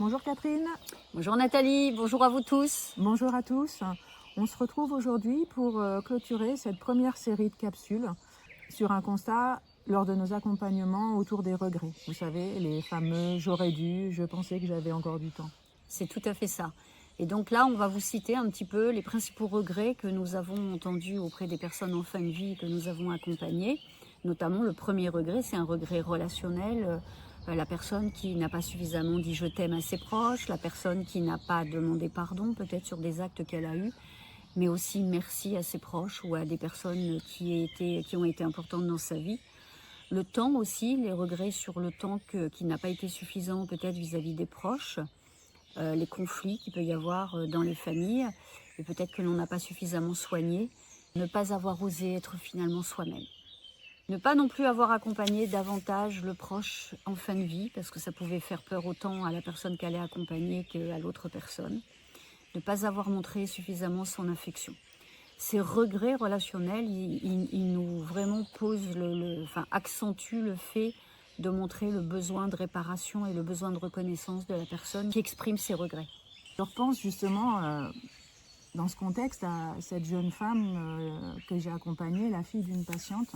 Bonjour Catherine. Bonjour Nathalie, bonjour à vous tous. Bonjour à tous. On se retrouve aujourd'hui pour clôturer cette première série de capsules sur un constat lors de nos accompagnements autour des regrets. Vous savez, les fameux « j'aurais dû »,« je pensais que j'avais encore du temps ». C'est tout à fait ça. Et donc là, on va vous citer un petit peu les principaux regrets que nous avons entendus auprès des personnes en fin de vie que nous avons accompagnées. Notamment, le premier regret, c'est un regret relationnel. La personne qui n'a pas suffisamment dit « je t'aime » à ses proches, la personne qui n'a pas demandé pardon peut-être sur des actes qu'elle a eus, mais aussi merci à ses proches ou à des personnes qui ont été importantes dans sa vie. Le temps aussi, les regrets sur le temps qui n'a pas été suffisant peut-être vis-à-vis des proches, les conflits qu'il peut y avoir dans les familles, et peut-être que l'on n'a pas suffisamment soigné, ne pas avoir osé être finalement soi-même. Ne pas non plus avoir accompagné davantage le proche en fin de vie, parce que ça pouvait faire peur autant à la personne qu'elle est accompagnée qu'à l'autre personne. Ne pas avoir montré suffisamment son affection. Ces regrets relationnels, ils nous vraiment posent, accentuent le fait de montrer le besoin de réparation et le besoin de reconnaissance de la personne qui exprime ses regrets. Je repense justement dans ce contexte à cette jeune femme que j'ai accompagnée, la fille d'une patiente,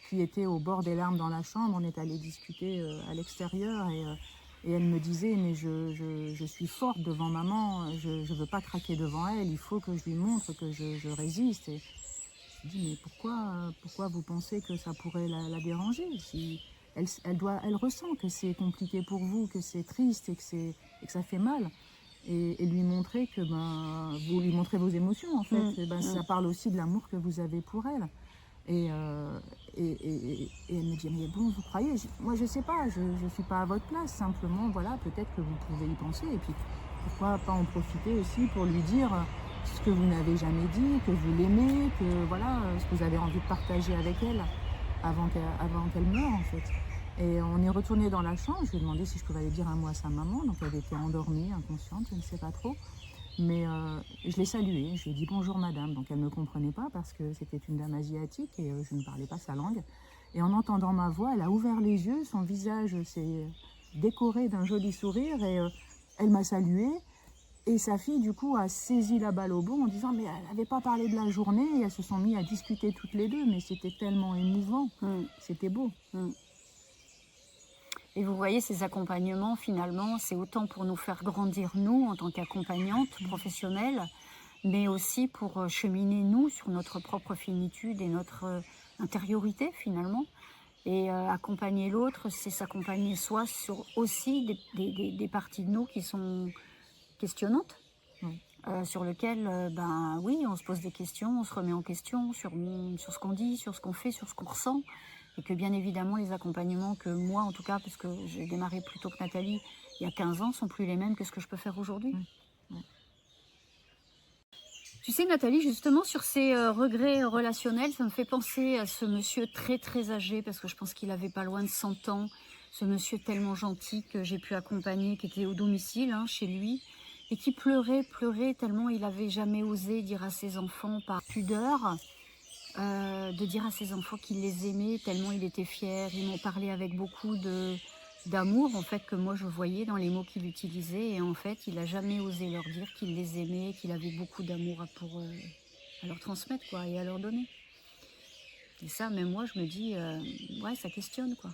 qui était au bord des larmes dans la chambre. On est allé discuter à l'extérieur et elle me disait « mais je suis forte devant maman, je ne veux pas craquer devant elle, il faut que je lui montre que je résiste ». Et je me dis « mais pourquoi vous pensez que ça pourrait la déranger si elle ressent que c'est compliqué pour vous, que c'est triste et que ça fait mal ». Et lui montrer que vous lui montrez vos émotions en fait. Ça parle aussi de l'amour que vous avez pour elle. Et elle me dit « mais bon, vous croyez ?» Moi, je sais pas, je ne suis pas à votre place. Simplement, voilà, peut-être que vous pouvez y penser. Et puis, pourquoi pas en profiter aussi pour lui dire ce que vous n'avez jamais dit, que vous l'aimez, que voilà, ce que vous avez envie de partager avec elle avant qu'elle meure, en fait. Et on est retourné dans la chambre. Je lui ai demandé si je pouvais aller dire un mot à sa maman. Donc, elle était endormie, inconsciente, je ne sais pas trop. Mais je l'ai saluée, je lui ai dit bonjour madame, donc elle ne me comprenait pas parce que c'était une dame asiatique et je ne parlais pas sa langue. Et en entendant ma voix, elle a ouvert les yeux, son visage s'est décoré d'un joli sourire et elle m'a saluée. Et sa fille du coup a saisi la balle au bond en disant mais elle n'avait pas parlé de la journée et elles se sont mis à discuter toutes les deux, mais c'était tellement émouvant, c'était beau. Et vous voyez, ces accompagnements, finalement, c'est autant pour nous faire grandir, nous, en tant qu'accompagnantes professionnelles, mais aussi pour cheminer, nous, sur notre propre finitude et notre intériorité, finalement. Et accompagner l'autre, c'est s'accompagner soi sur aussi des parties de nous qui sont questionnantes, sur lesquelles, oui, on se pose des questions, on se remet en question sur ce qu'on dit, sur ce qu'on fait, sur ce qu'on ressent. Et que bien évidemment, les accompagnements que moi, en tout cas, parce que j'ai démarré plus tôt que Nathalie, il y a 15 ans, sont plus les mêmes que ce que je peux faire aujourd'hui. Tu sais, Nathalie, justement, sur ces regrets relationnels, ça me fait penser à ce monsieur très, très âgé, parce que je pense qu'il avait pas loin de 100 ans, ce monsieur tellement gentil que j'ai pu accompagner, qui était au domicile, chez lui, et qui pleurait tellement il n'avait jamais osé dire à ses enfants par pudeur, de dire à ses enfants qu'il les aimait, tellement il était fier. Ils m'ont parlé avec beaucoup d'amour, en fait, que moi je voyais dans les mots qu'il utilisait. Et en fait, il n'a jamais osé leur dire qu'il les aimait, qu'il avait beaucoup d'amour à leur transmettre, quoi, et à leur donner. Et ça, même moi, je me dis, ouais, ça questionne, quoi.